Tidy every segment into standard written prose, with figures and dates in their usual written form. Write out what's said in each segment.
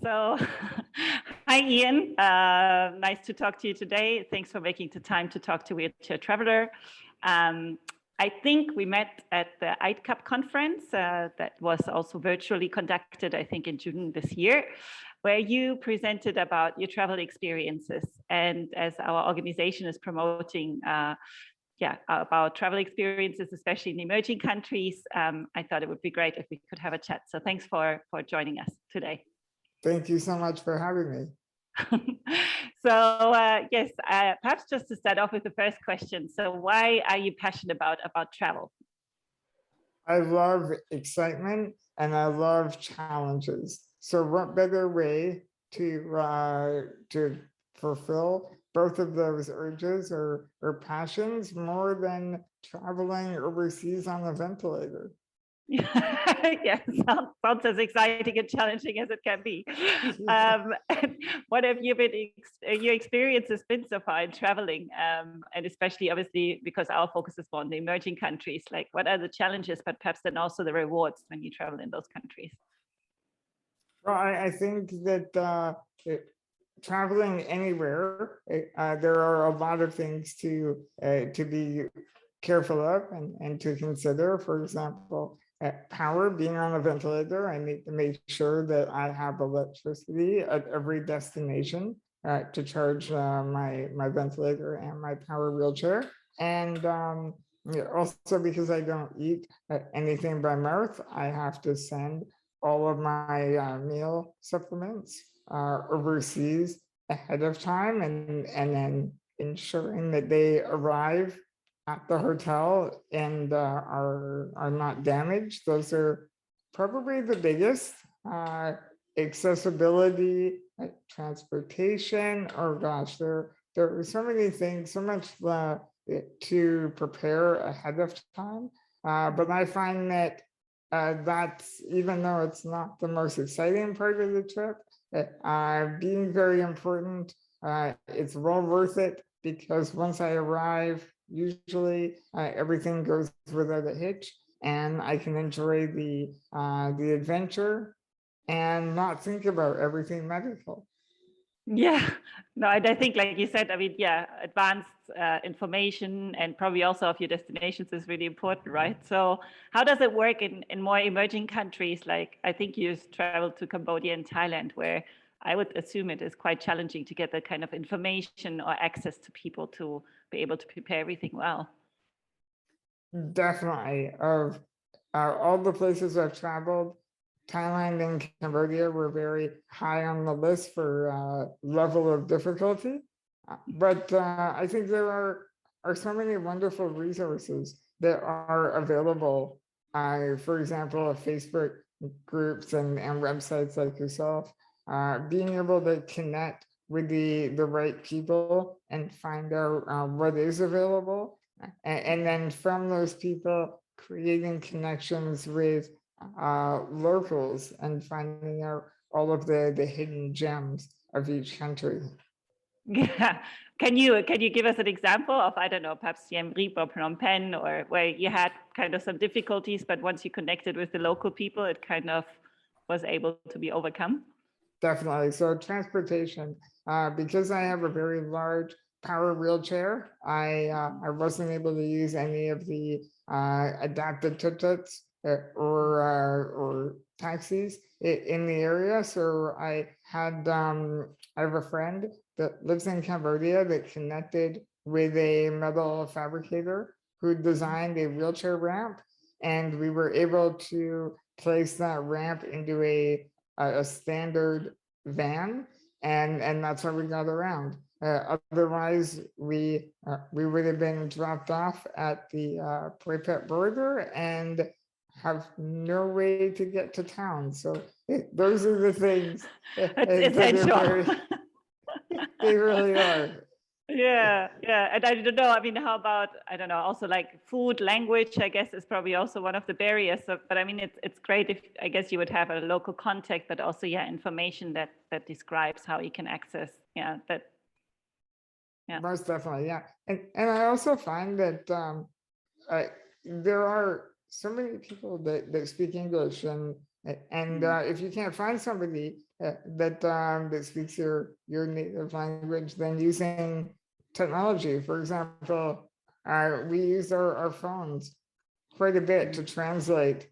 So, hi Ian. Nice to talk to you today. Thanks for making the time to talk to Wheelchair Traveler. I think we met at the ITCAP conference that was also virtually conducted, I think, in June this year, where you presented about your travel experiences. And as our organization is promoting about travel experiences, especially in emerging countries, I thought it would be great if we could have a chat. So thanks for joining us today. Thank you so much for having me. Yes, perhaps just to start off with the first question. So why are you passionate about travel? I love excitement and I love challenges. So what better way to fulfill both of those urges or passions more than traveling overseas on a ventilator? Yeah, sounds as exciting and challenging as it can be. What have you been your experience has been so far in traveling, and especially obviously because our focus is more on the emerging countries? Like, what are the challenges, but perhaps then also the rewards when you travel in those countries? Well, I think that traveling anywhere, there are a lot of things to be careful of and to consider. For example, power, being on a ventilator, I need to make sure that I have electricity at every destination to charge my ventilator and my power wheelchair. And also because I don't eat anything by mouth, I have to send all of my meal supplements overseas ahead of time, and then ensuring that they arrive at the hotel and are not damaged. Those are probably the biggest. Accessibility, transportation. Oh gosh, there are so many things, so much to prepare ahead of time. But I find that that's, even though it's not the most exciting part of the trip, being very important. It's well worth it because once I arrive, usually everything goes without a hitch, and I can enjoy the adventure and not think about everything medical. Yeah, no, I think, like you said, I mean, yeah, advanced information and probably also of your destinations is really important, right? So how does it work in more emerging countries? Like, I think you traveled to Cambodia and Thailand, where I would assume it is quite challenging to get that kind of information or access to people to be able to prepare everything well. Definitely. Of all the places I've traveled, Thailand and Cambodia were very high on the list for level of difficulty. But I think there are so many wonderful resources that are available. For example, Facebook groups and websites like yourself, being able to connect with the right people and find out what is available. And then from those people, creating connections with locals and finding out all of the hidden gems of each country. Yeah. Can you give us an example of, I don't know, perhaps Siem Reap or Phnom Penh, or where you had kind of some difficulties, but once you connected with the local people, it kind of was able to be overcome? Definitely. So transportation, because I have a very large power wheelchair, I wasn't able to use any of the adapted tuk-tuks or taxis in the area. So I have a friend that lives in Cambodia that connected with a metal fabricator who designed a wheelchair ramp, and we were able to place that ramp into a standard van, and that's how we got around. Otherwise, we would have been dropped off at the Phuket border and have no way to get to town. So those are the things. It's essential. They really are. Yeah, and I don't know, I mean, how about, I don't know, also like food, language, I guess is probably also one of the barriers. So, but I mean, it's great if, I guess you would have a local contact, but also, yeah, information that describes how you can access, that. Yeah. Most definitely, yeah. And I also find that there are so many people that speak English, and And if you can't find somebody that speaks your native language, then using technology, for example, we use our phones quite a bit to translate,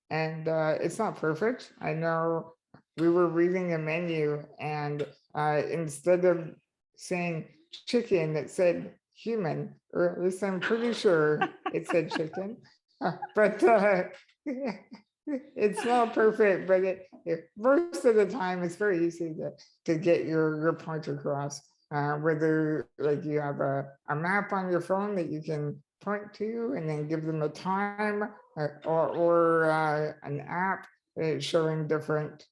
and it's not perfect. I know we were reading a menu, and instead of saying chicken, it said human, or at least I'm pretty sure it said chicken. But it's not perfect, but most of the time it's very easy to get your point across. Whether like you have a map on your phone that you can point to and then give them a time, or an app showing different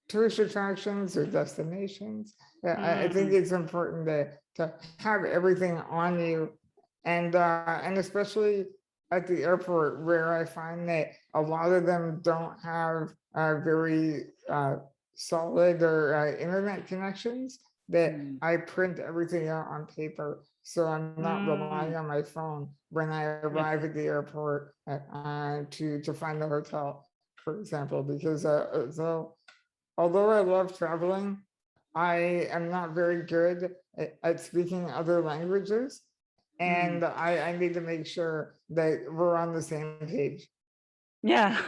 tourist attractions or destinations. I think it's important to have everything on you, and especially at the airport, where I find that a lot of them don't have very solid or internet connections, that I print everything out on paper, so I'm not relying on my phone when I arrive at the airport to find the hotel, for example. Because so although I love traveling, I am not very good at speaking other languages, and I need to make sure that we're on the same page. Yeah,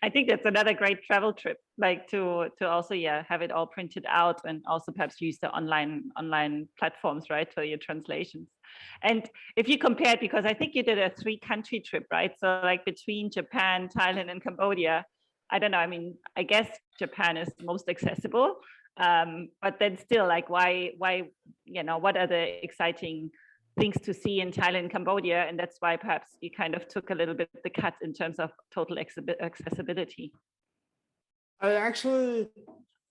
I think that's another great travel trip, like to also have it all printed out, and also perhaps use the online platforms, right, for your translations. And if you compare it, because I think you did a 3-country trip, right? So like between Japan, Thailand, and Cambodia. I don't know. I mean, I guess Japan is most accessible, but then still, like, why, what are the exciting things to see in Thailand and Cambodia? And that's why perhaps you kind of took a little bit the cut in terms of total accessibility. I actually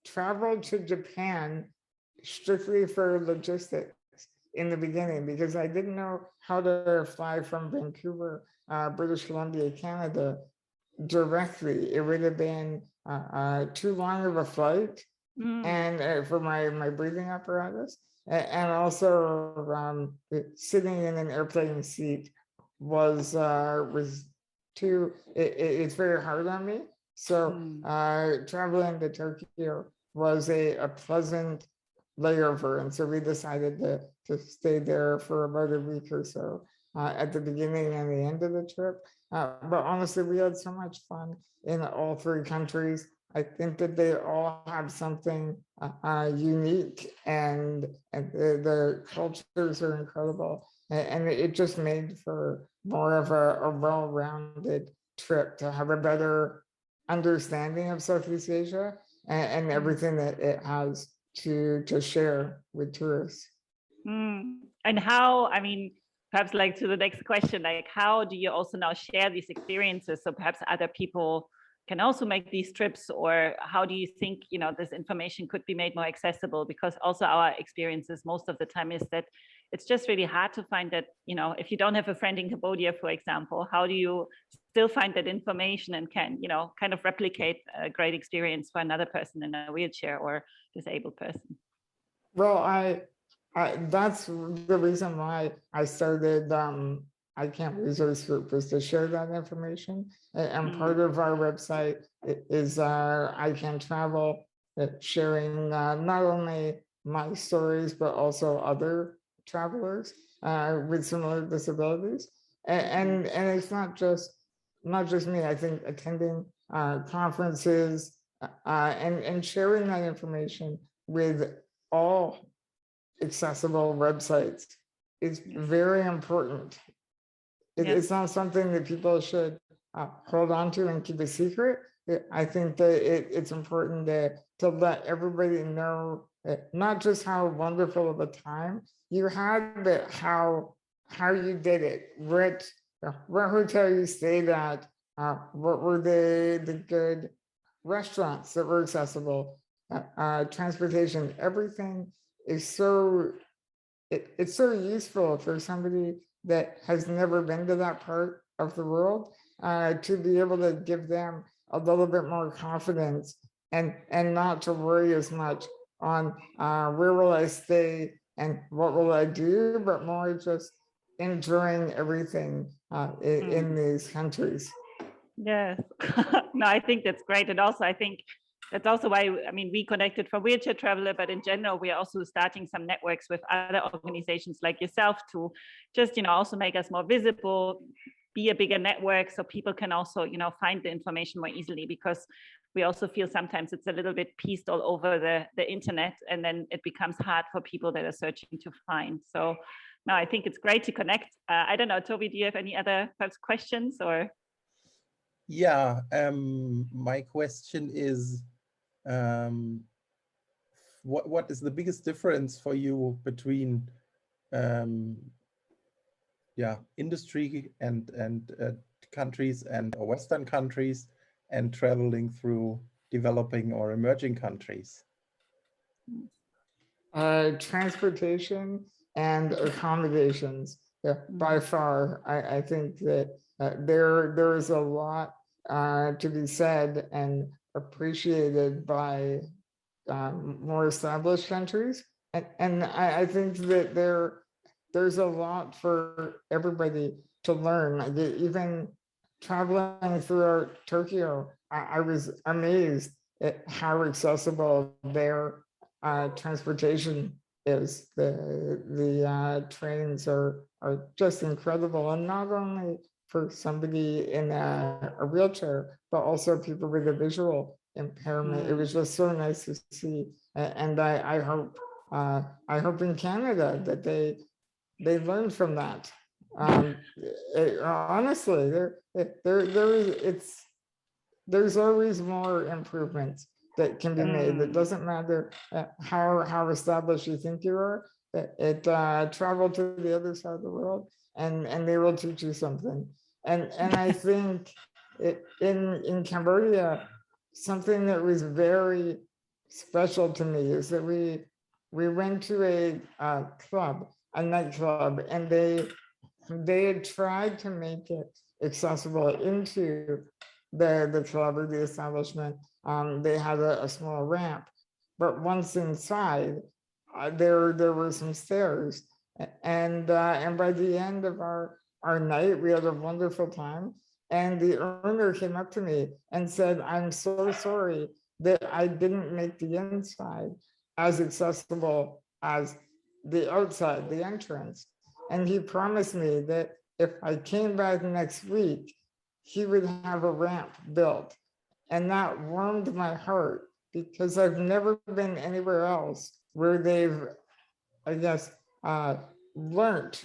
traveled to Japan strictly for logistics in the beginning, because I didn't know how to fly from Vancouver, British Columbia, Canada, directly. It would have been too long of a flight, and for my breathing apparatus, and also sitting in an airplane seat was too. It's very hard on me. So traveling to Tokyo was a pleasant layover, and so we decided to stay there for about a week or so at the beginning and the end of the trip. But honestly, we had so much fun in all 3 countries. I think that they all have something unique, and the cultures are incredible. And it just made for more of a well-rounded trip, to have a better understanding of Southeast Asia and everything that it has to share with tourists. And how, I mean, perhaps like to the next question, like how do you also now share these experiences, so perhaps other people can also make these trips? Or how do you think, this information could be made more accessible? Because also our experiences most of the time is that it's just really hard to find that, if you don't have a friend in Cambodia, for example, how do you still find that information and can, kind of replicate a great experience for another person in a wheelchair or disabled person? Well, that's the reason why I started I Can't Resource Group, was to share that information. And part of our website is I Can Travel, sharing not only my stories, but also other travelers with similar disabilities. And it's not just me. I think attending conferences and sharing that information with all accessible websites is very important. It's not something that people should hold on to and keep a secret. I think that it's important to let everybody know not just how wonderful of a time you had, but how you did it, what hotel you stayed at, what were the good restaurants that were accessible, transportation. Everything is it's so useful for somebody that has never been to that part of the world, to be able to give them a little bit more confidence, and not to worry as much on where will I stay and what will I do, but more just enjoying everything in these countries. Yes. No, I think that's great. And also, I think that's also why, I mean, we connected from Wheelchair Traveler, but in general, we are also starting some networks with other organizations like yourself to just, also make us more visible, be a bigger network so people can also, find the information more easily, because we also feel sometimes it's a little bit pieced all over the internet, and then it becomes hard for people that are searching to find. So no, I think it's great to connect. I don't know, Toby, do you have any other perhaps questions or? Yeah, my question is, what is the biggest difference for you between industry and countries or Western countries and traveling through developing or emerging countries? Transportation and accommodations. Yeah, by far, I think that there is a lot to be said and appreciated by more established countries, and I think that there's a lot for everybody to learn. Even traveling throughout Tokyo, I was amazed at how accessible their transportation is. The trains are just incredible, and not only for somebody in a wheelchair, but also people with a visual impairment. It was just so nice to see, and I hope in Canada that they learn from that. Honestly, there's always more improvements that can be made. It doesn't matter how established you think you are. Travel to the other side of the world, and they will teach you something. And I think in Cambodia, something that was very special to me is that we went to a club, a nightclub, and they had tried to make it accessible into the club or the establishment. They had a small ramp, but once inside, there were some stairs, and by the end of our night, we had a wonderful time. And the owner came up to me and said, "I'm so sorry that I didn't make the inside as accessible as the outside, the entrance." And he promised me that if I came back next week, he would have a ramp built. And that warmed my heart, because I've never been anywhere else where they've, I guess, learned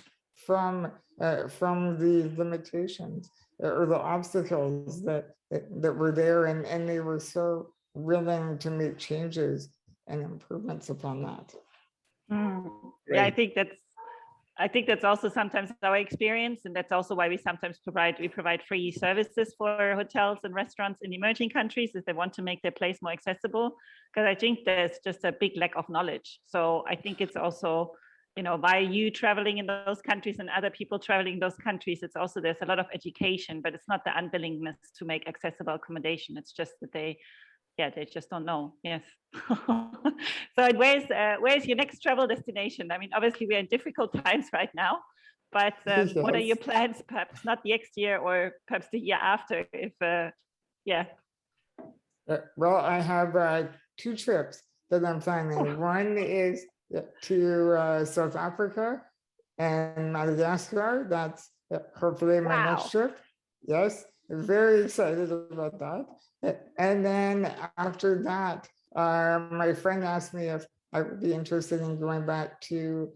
from the limitations or the obstacles that were there, and they were so willing to make changes and improvements upon that. Yeah, I think that's also sometimes our experience, and that's also why we sometimes provide free services for hotels and restaurants in emerging countries if they want to make their place more accessible, because I think there's just a big lack of knowledge. So I think it's also, by you traveling in those countries and other people traveling in those countries, it's also, there's a lot of education, but it's not the unwillingness to make accessible accommodation. It's just that they just don't know. Yes. So where's your next travel destination? I mean, obviously we're in difficult times right now, but Yes. What are your plans? Perhaps not next year, or perhaps the year after, if Well, I have 2 trips that I'm planning. One is to South Africa and Madagascar. That's hopefully my next trip. Yes, very excited about that. And then after that, my friend asked me if I would be interested in going back to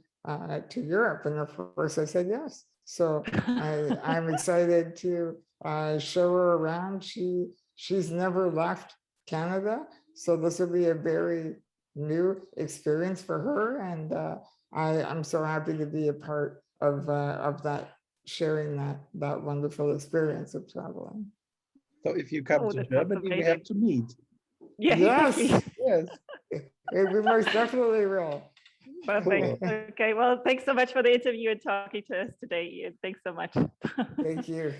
Europe, and of course I said yes. So I'm excited to show her around. She's never left Canada, so this will be a very new experience for her, and I'm so happy to be a part of that, sharing that wonderful experience of traveling. So if you come to Germany, we have to meet. Yeah, yes, exactly. Yes, we most definitely will. Perfect. Cool. Okay, well, thanks so much for the interview and talking to us today, Ian. Thanks so much. Thank you.